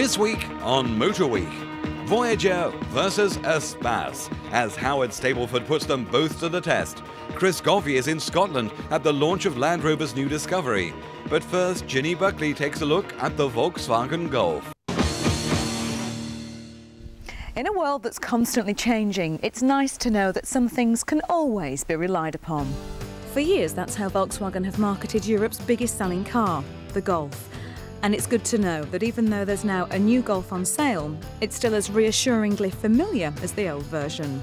This week on Motor Week, Voyager versus Espace, as Howard Stableford puts them both to the test. Chris Goffey is in Scotland at the launch of Land Rover's new Discovery. But first, Ginny Buckley takes a look at the Volkswagen Golf. In a world that's constantly changing, it's nice to know that some things can always be relied upon. For years, that's how Volkswagen have marketed Europe's biggest selling car, the Golf. And it's good to know that even though there's now a new Golf on sale, it's still as reassuringly familiar as the old version.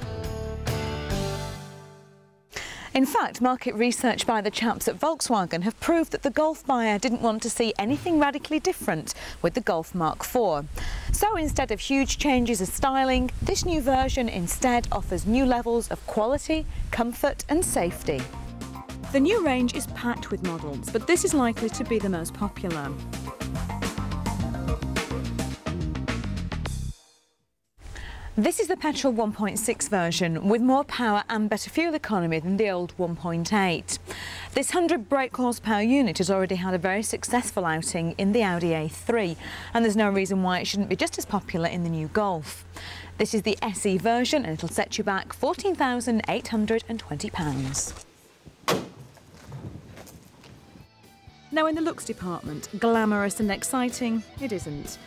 In fact, market research by the chaps at Volkswagen have proved that the Golf buyer didn't want to see anything radically different with the Golf Mark IV. So instead of huge changes of styling, this new version instead offers new levels of quality, comfort and safety. The new range is packed with models, but this is likely to be the most popular. This is the petrol 1.6 version with more power and better fuel economy than the old 1.8. This 100 brake horsepower unit has already had a very successful outing in the Audi A3, and there's no reason why it shouldn't be just as popular in the new Golf. This is the SE version and it'll set you back £14,820. Now in the looks department, glamorous and exciting, it isn't.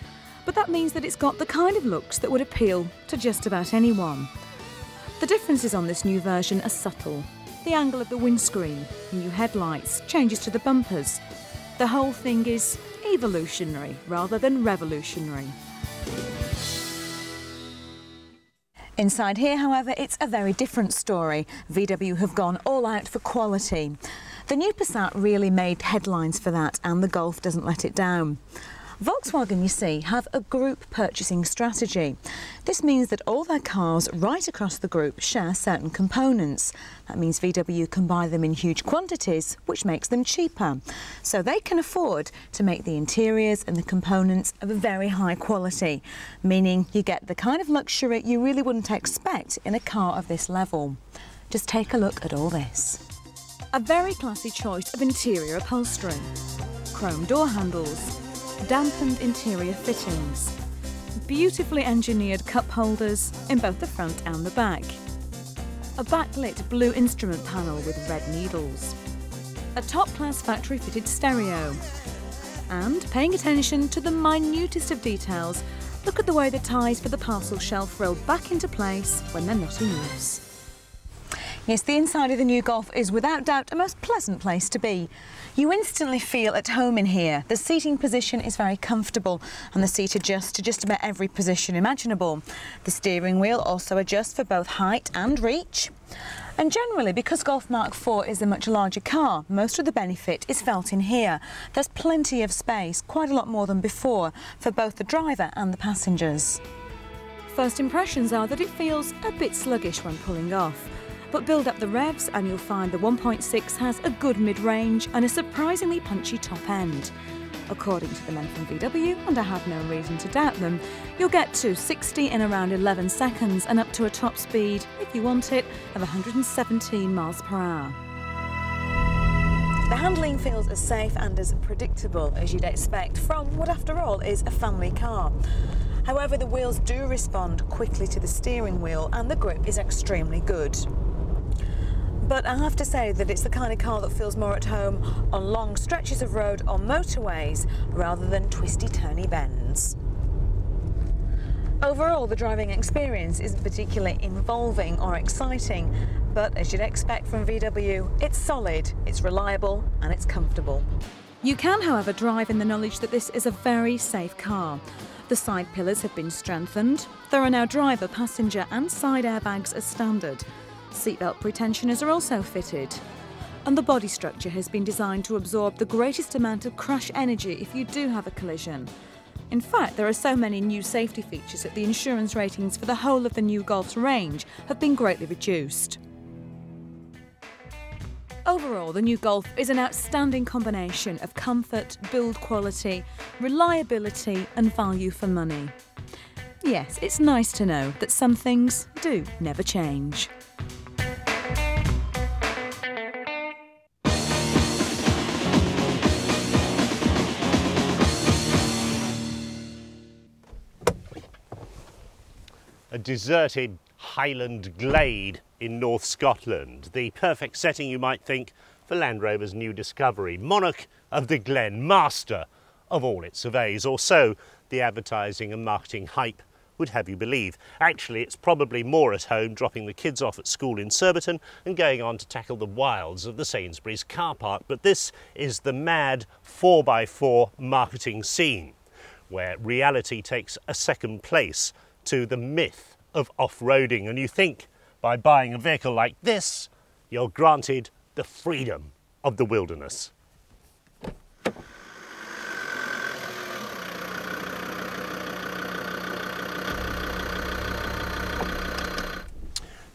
But that means that it's got the kind of looks that would appeal to just about anyone. The differences on this new version are subtle. The angle of the windscreen, new headlights, changes to the bumpers. The whole thing is evolutionary rather than revolutionary. Inside here, however, it's a very different story. VW have gone all out for quality. The new Passat really made headlines for that, and the Golf doesn't let it down. Volkswagen, you see, have a group purchasing strategy. This means that all their cars right across the group share certain components. That means VW can buy them in huge quantities, which makes them cheaper. So they can afford to make the interiors and the components of a very high quality, meaning you get the kind of luxury you really wouldn't expect in a car of this level. Just take a look at all this. A very classy choice of interior upholstery, chrome door handles, dampened interior fittings, beautifully engineered cup holders in both the front and the back, a backlit blue instrument panel with red needles, a top-class factory-fitted stereo, and, paying attention to the minutest of details, look at the way the ties for the parcel shelf roll back into place when they're not in use. Yes, the inside of the new Golf is without doubt a most pleasant place to be. You instantly feel at home in here. The seating position is very comfortable and the seat adjusts to just about every position imaginable. The steering wheel also adjusts for both height and reach. And generally, because Golf Mark IV is a much larger car, most of the benefit is felt in here. There's plenty of space, quite a lot more than before, for both the driver and the passengers. First impressions are that it feels a bit sluggish when pulling off. But build up the revs and you'll find the 1.6 has a good mid-range and a surprisingly punchy top end. According to the men from VW, and I have no reason to doubt them, you'll get to 60 in around 11 seconds and up to a top speed, if you want it, of 117 miles per hour. The handling feels as safe and as predictable as you'd expect from what, after all, is a family car. However, the wheels do respond quickly to the steering wheel and the grip is extremely good. But I have to say that it's the kind of car that feels more at home on long stretches of road on motorways rather than twisty-turny bends. Overall, the driving experience isn't particularly involving or exciting, but as you'd expect from VW, it's solid, it's reliable and it's comfortable. You can, however, drive in the knowledge that this is a very safe car. The side pillars have been strengthened. There are now driver, passenger and side airbags as standard. Seatbelt pretensioners are also fitted. And the body structure has been designed to absorb the greatest amount of crash energy if you do have a collision. In fact, there are so many new safety features that the insurance ratings for the whole of the new Golf's range have been greatly reduced. Overall, the new Golf is an outstanding combination of comfort, build quality, reliability and value for money. Yes, it's nice to know that some things do never change. a deserted Highland glade in North Scotland. The perfect setting, you might think, for Land Rover's new discovery. Monarch of the Glen, master of all it surveys, or so the advertising and marketing hype would have you believe. Actually, it's probably more at home dropping the kids off at school in Surbiton and going on to tackle the wilds of the Sainsbury's car park. But this is the mad 4x4 marketing scene, where reality takes a second place to the myth of off-roading. And you think by buying a vehicle like this, you're granted the freedom of the wilderness.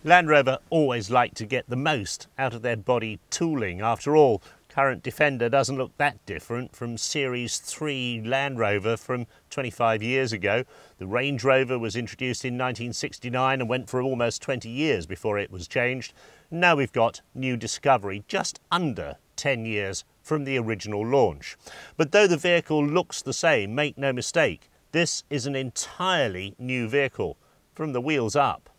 Land Rover always like to get the most out of their body tooling. After all, current Defender doesn't look that different from Series 3 Land Rover from 25 years ago. The Range Rover was introduced in 1969 and went for almost 20 years before it was changed. Now we've got new Discovery, just under 10 years from the original launch. But though the vehicle looks the same, make no mistake, this is an entirely new vehicle from the wheels up.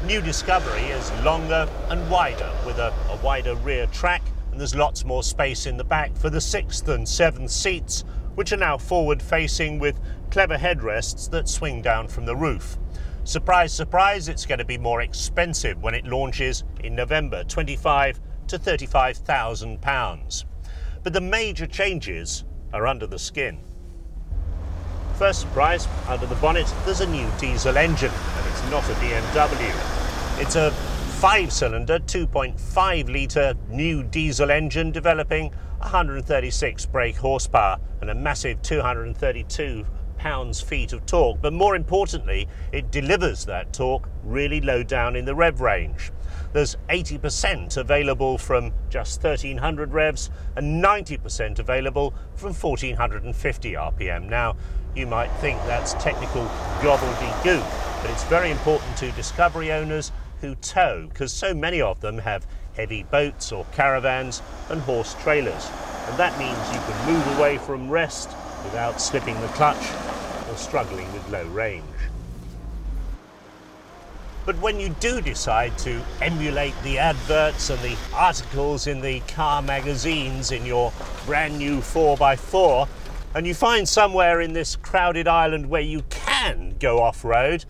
New Discovery is longer and wider, with a wider rear track, and there's lots more space in the back for the 6th and 7th seats, which are now forward facing with clever headrests that swing down from the roof. Surprise, surprise, it's going to be more expensive when it launches in November, £25,000 to £35,000. But the major changes are under the skin. First surprise, under the bonnet there's a new diesel engine, and it's not a BMW. It's a 5-cylinder, 2.5 litre new diesel engine developing 136 brake horsepower and a massive 232 pounds-feet of torque. But more importantly, it delivers that torque really low down in the rev range. There's 80% available from just 1300 revs and 90% available from 1450 RPM. Now, you might think that's technical gobbledygook, but it's very important to Discovery owners who tow, because so many of them have heavy boats or caravans and horse trailers, and that means you can move away from rest without slipping the clutch or struggling with low range. But when you do decide to emulate the adverts and the articles in the car magazines in your brand new 4x4, and you find somewhere in this crowded island where you can go off-road,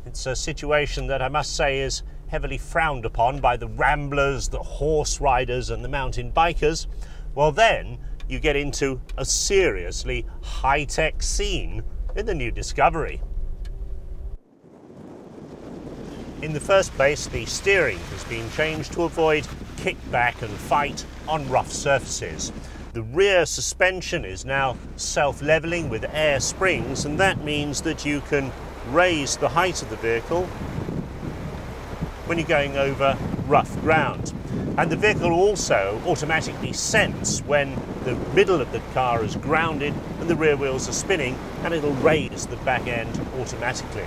it's a situation that I must say is heavily frowned upon by the ramblers, the horse riders and the mountain bikers, well then you get into a seriously high-tech scene in the new Discovery. In the first place, the steering has been changed to avoid kickback and fight on rough surfaces. The rear suspension is now self-leveling with air springs, and that means that you can raise the height of the vehicle when you're going over rough ground. And the vehicle also automatically sense when the middle of the car is grounded and the rear wheels are spinning, and it'll raise the back end automatically.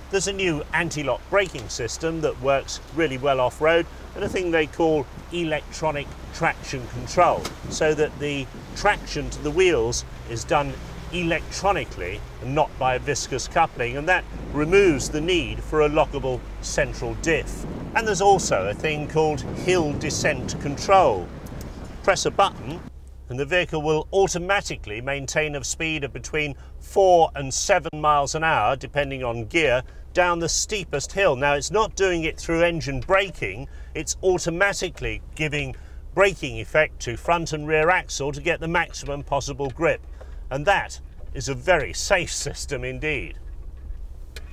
There's a new anti-lock braking system that works really well off-road, and a thing they call electronic traction control, so that the traction to the wheels is done electronically and not by a viscous coupling, and that removes the need for a lockable central diff. And there's also a thing called hill descent control. Press a button and the vehicle will automatically maintain a speed of between 4 and 7 miles an hour, depending on gear, down the steepest hill. Now, it's not doing it through engine braking, it's automatically giving braking effect to front and rear axle to get the maximum possible grip. And that is a very safe system indeed.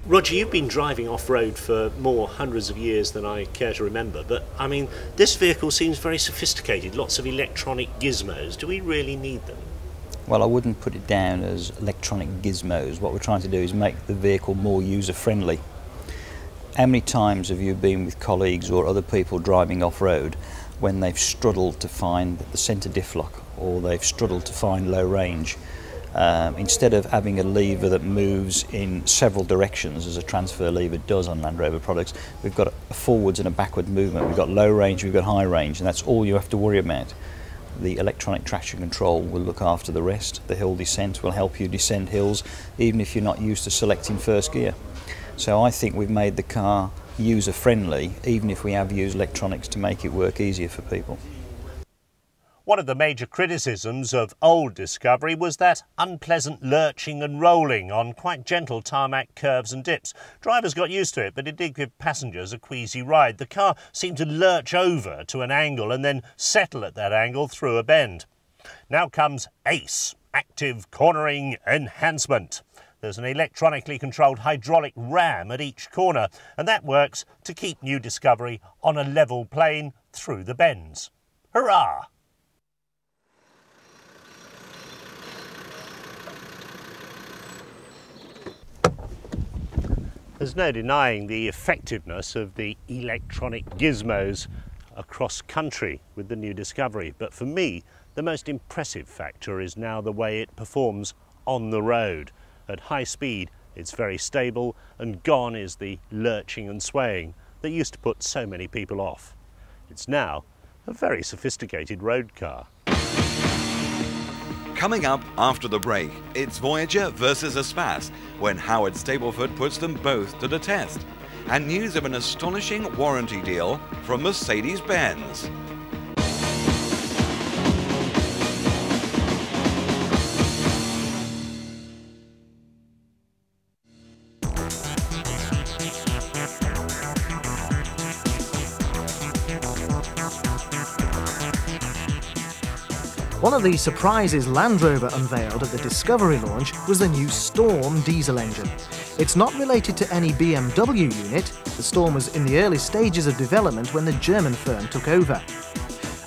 Roger, you've been driving off-road for more hundreds of years than I care to remember, but I mean, this vehicle seems very sophisticated, lots of electronic gizmos. Do we really need them? Well, I wouldn't put it down as electronic gizmos. What we're trying to do is make the vehicle more user-friendly. How many times have you been with colleagues or other people driving off-road when they've struggled to find the centre diff lock, or they've struggled to find low range? Instead of having a lever that moves in several directions, as a transfer lever does on Land Rover products, we've got a forwards and a backward movement. We've got low range, we've got high range, and that's all you have to worry about. The electronic traction control will look after the rest. The hill descent will help you descend hills even if you're not used to selecting first gear. So I think we've made the car user friendly, even if we have used electronics to make it work easier for people. One of the major criticisms of old Discovery was that unpleasant lurching and rolling on quite gentle tarmac curves and dips. Drivers got used to it, but it did give passengers a queasy ride. The car seemed to lurch over to an angle and then settle at that angle through a bend. Now comes ACE, Active Cornering Enhancement. There's an electronically controlled hydraulic ram at each corner, and that works to keep new Discovery on a level plane through the bends. Hurrah! There's no denying the effectiveness of the electronic gizmos across country with the new Discovery, but for me the most impressive factor is now the way it performs on the road. At high speed it's very stable, and gone is the lurching and swaying that used to put so many people off. It's now a very sophisticated road car. Coming up after the break, it's Voyager versus Espace, when Howard Stableford puts them both to the test. And news of an astonishing warranty deal from Mercedes-Benz. One of the surprises Land Rover unveiled at the Discovery launch was the new Storm diesel engine. It's not related to any BMW unit. The Storm was in the early stages of development when the German firm took over.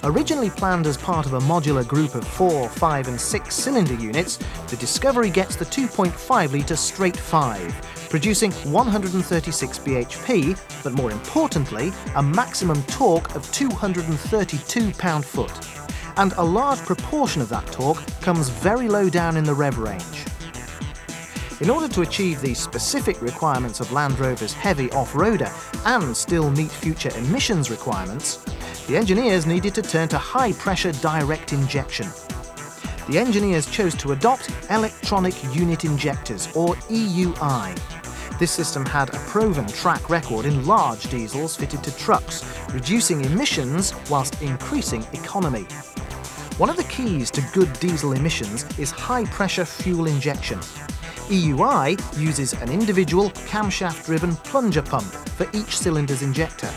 Originally planned as part of a modular group of 4, 5 and 6 cylinder units, the Discovery gets the 2.5 litre straight 5, producing 136 bhp, but more importantly, a maximum torque of 232 pound-foot. And a large proportion of that torque comes very low down in the rev range. In order to achieve the specific requirements of Land Rover's heavy off-roader and still meet future emissions requirements, the engineers needed to turn to high-pressure direct injection. The engineers chose to adopt electronic unit injectors, or EUI. This system had a proven track record in large diesels fitted to trucks, reducing emissions whilst increasing economy. One of the keys to good diesel emissions is high-pressure fuel injection. EUI uses an individual camshaft-driven plunger pump for each cylinder's injector.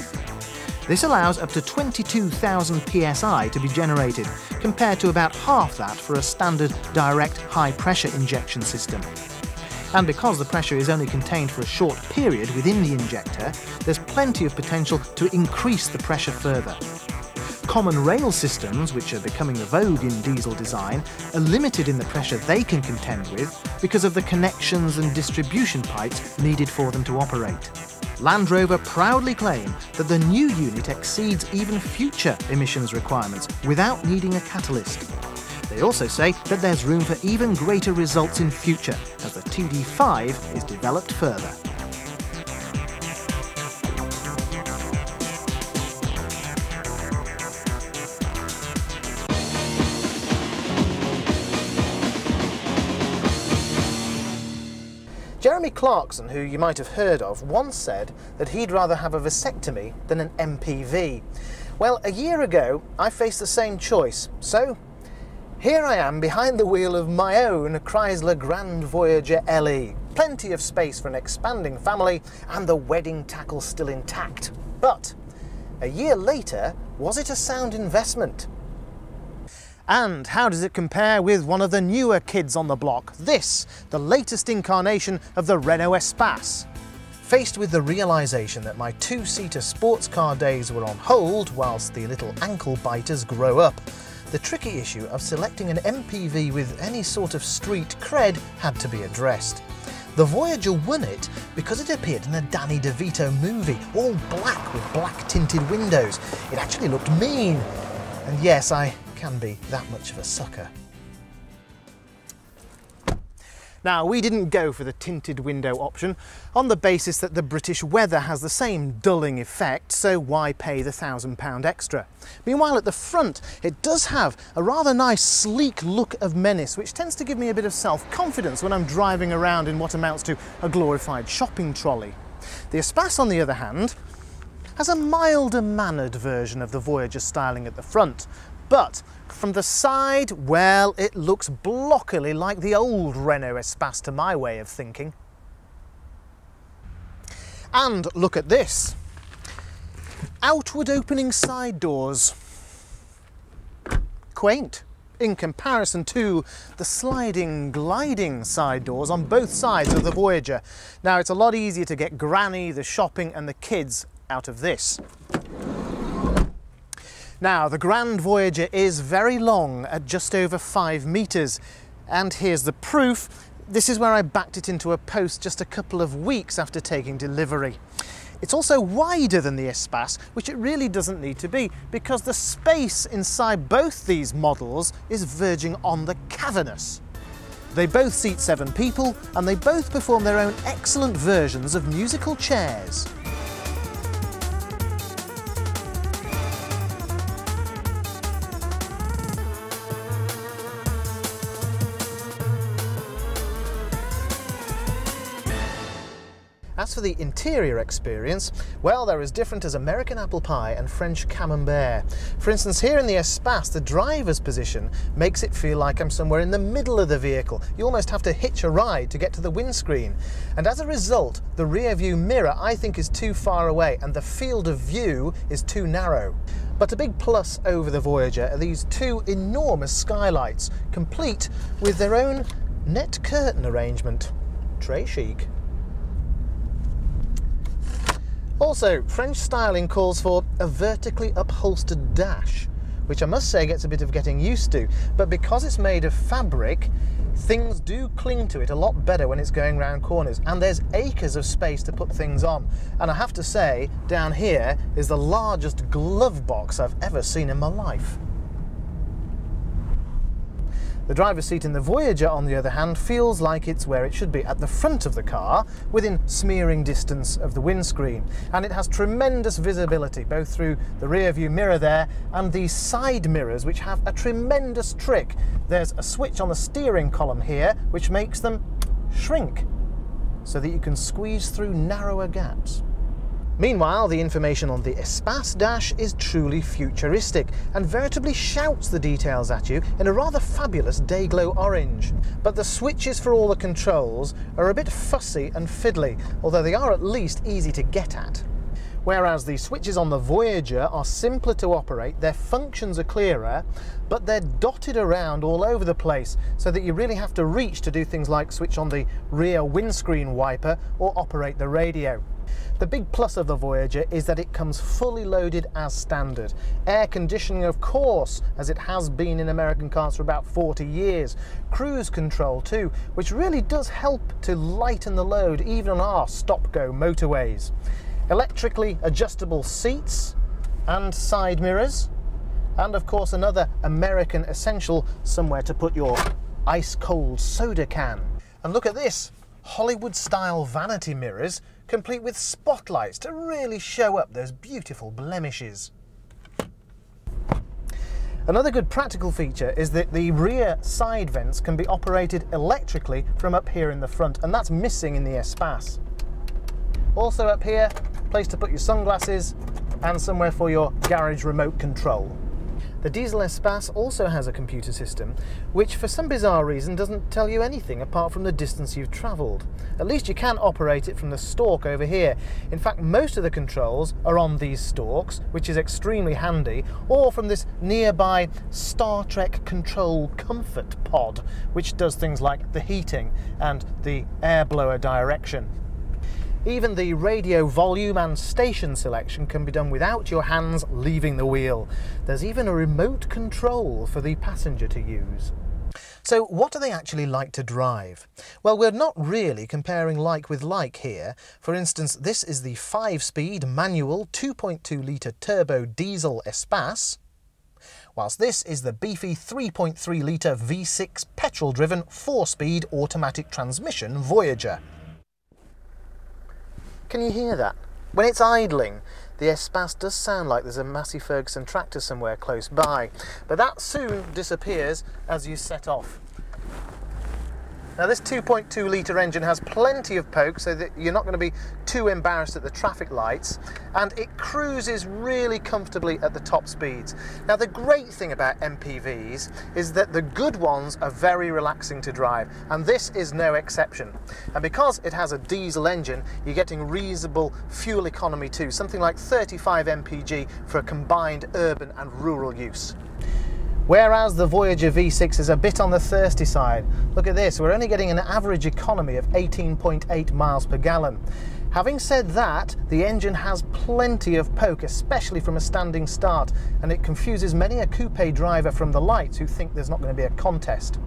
This allows up to 22,000 psi to be generated, compared to about half that for a standard direct high-pressure injection system. And because the pressure is only contained for a short period within the injector, there's plenty of potential to increase the pressure further. Common rail systems, which are becoming the vogue in diesel design, are limited in the pressure they can contend with because of the connections and distribution pipes needed for them to operate. Land Rover proudly claim that the new unit exceeds even future emissions requirements without needing a catalyst. They also say that there's room for even greater results in future as the TD5 is developed further. Jeremy Clarkson, who you might have heard of, once said that he'd rather have a vasectomy than an MPV. Well, a year ago, I faced the same choice, so here I am behind the wheel of my own Chrysler Grand Voyager LE. Plenty of space for an expanding family and the wedding tackle still intact. But a year later, was it a sound investment? And how does it compare with one of the newer kids on the block? This, the latest incarnation of the Renault Espace. Faced with the realisation that my two-seater sports car days were on hold whilst the little ankle biters grow up, the tricky issue of selecting an MPV with any sort of street cred had to be addressed. The Voyager won it because it appeared in a Danny DeVito movie, all black with black tinted windows. It actually looked mean. And yes, I can be that much of a sucker. Now, we didn't go for the tinted window option on the basis that the British weather has the same dulling effect, so why pay the £1,000 extra? Meanwhile, at the front, it does have a rather nice sleek look of menace, which tends to give me a bit of self-confidence when I'm driving around in what amounts to a glorified shopping trolley. The Espace, on the other hand, has a milder-mannered version of the Voyager styling at the front, but from the side, well, it looks blockily like the old Renault Espace to my way of thinking. And look at this. Outward opening side doors. Quaint in comparison to the sliding, gliding side doors on both sides of the Voyager. Now, it's a lot easier to get Granny, the shopping and the kids out of this. Now, the Grand Voyager is very long at just over 5 metres, and here's the proof. This is where I backed it into a post just a couple of weeks after taking delivery. It's also wider than the Espace, which it really doesn't need to be, because the space inside both these models is verging on the cavernous. They both seat 7 people, and they both perform their own excellent versions of musical chairs. As for the interior experience, well, they're as different as American apple pie and French camembert. For instance, here in the Espace, the driver's position makes it feel like I'm somewhere in the middle of the vehicle. You almost have to hitch a ride to get to the windscreen. And as a result, the rear view mirror, I think, is too far away and the field of view is too narrow. But a big plus over the Voyager are these 2 enormous skylights, complete with their own net curtain arrangement. Très chic. Also, French styling calls for a vertically upholstered dash, which I must say gets a bit of getting used to, but because it's made of fabric, things do cling to it a lot better when it's going round corners, and there's acres of space to put things on. And I have to say, down here is the largest glove box I've ever seen in my life. The driver's seat in the Voyager, on the other hand, feels like it's where it should be, at the front of the car, within smearing distance of the windscreen. And it has tremendous visibility, both through the rear view mirror there and these side mirrors, which have a tremendous trick. There's a switch on the steering column here, which makes them shrink, so that you can squeeze through narrower gaps. Meanwhile, the information on the Espace dash is truly futuristic and veritably shouts the details at you in a rather fabulous day-glow orange. But the switches for all the controls are a bit fussy and fiddly, although they are at least easy to get at. Whereas the switches on the Voyager are simpler to operate, their functions are clearer, but they're dotted around all over the place, so that you really have to reach to do things like switch on the rear windscreen wiper or operate the radio. The big plus of the Voyager is that it comes fully loaded as standard. Air conditioning, of course, as it has been in American cars for about 40 years. Cruise control too, which really does help to lighten the load even on our stop-go motorways. Electrically adjustable seats and side mirrors, and of course another American essential, somewhere to put your ice-cold soda can. And look at this, Hollywood-style vanity mirrors, complete with spotlights to really show up those beautiful blemishes. Another good practical feature is that the rear side vents can be operated electrically from up here in the front, and that's missing in the Espace. Also up here, place to put your sunglasses and somewhere for your garage remote control. The diesel Espace also has a computer system, which for some bizarre reason doesn't tell you anything apart from the distance you've travelled. At least you can operate it from the stalk over here. In fact, most of the controls are on these stalks, which is extremely handy, or from this nearby Star Trek control comfort pod, which does things like the heating and the air blower direction. Even the radio volume and station selection can be done without your hands leaving the wheel. There's even a remote control for the passenger to use. So what do they actually like to drive? Well, we're not really comparing like with like here. For instance, this is the 5-speed manual 2.2 litre turbo diesel Espace, whilst this is the beefy 3.3 litre V6 petrol-driven 4-speed automatic transmission Voyager. Can you hear that? When it's idling, the Espace does sound like there's a Massey Ferguson tractor somewhere close by, but that soon disappears as you set off. Now this 2.2 litre engine has plenty of poke so that you're not going to be too embarrassed at the traffic lights, and it cruises really comfortably at the top speeds. Now the great thing about MPVs is that the good ones are very relaxing to drive, and this is no exception. And because it has a diesel engine, you're getting reasonable fuel economy too, something like 35 mpg for a combined urban and rural use. Whereas the Voyager V6 is a bit on the thirsty side. Look at this, we're only getting an average economy of 18.8 miles per gallon. Having said that, the engine has plenty of poke, especially from a standing start, and it confuses many a coupe driver from the lights who think there's not going to be a contest.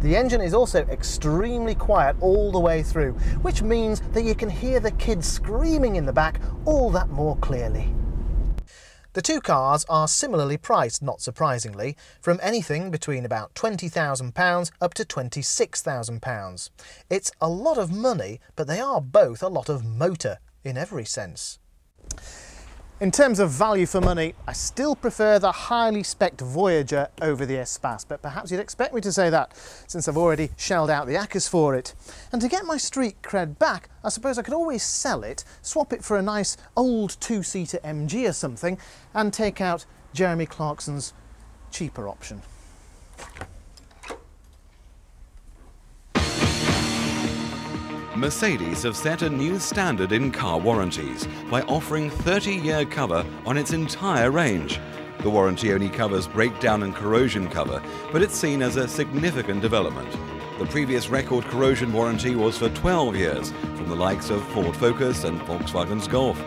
The engine is also extremely quiet all the way through, which means that you can hear the kids screaming in the back all that more clearly. The two cars are similarly priced, not surprisingly, from anything between about £20,000 up to £26,000. It's a lot of money, but they are both a lot of motor in every sense. In terms of value for money, I still prefer the highly spec'd Voyager over the Espace, but perhaps you'd expect me to say that, since I've already shelled out the accas for it. And to get my street cred back, I suppose I could always sell it, swap it for a nice old two-seater MG or something, and take out Jeremy Clarkson's cheaper option. Mercedes have set a new standard in car warranties by offering 30-year cover on its entire range. The warranty only covers breakdown and corrosion cover, but it's seen as a significant development. The previous record corrosion warranty was for 12 years from the likes of Ford Focus and Volkswagen's Golf.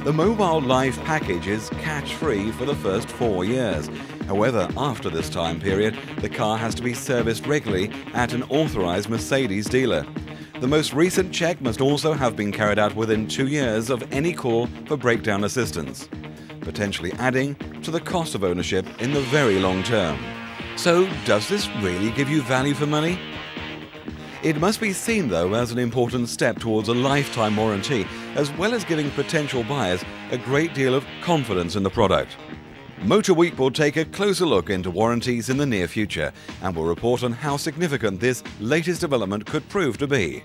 The Mobile Life package is catch-free for the first 4 years. However, after this time period, the car has to be serviced regularly at an authorised Mercedes dealer. The most recent check must also have been carried out within 2 years of any call for breakdown assistance, potentially adding to the cost of ownership in the very long term. So, does this really give you value for money? It must be seen, though, as an important step towards a lifetime warranty, as well as giving potential buyers a great deal of confidence in the product. Motor Week will take a closer look into warranties in the near future and will report on how significant this latest development could prove to be.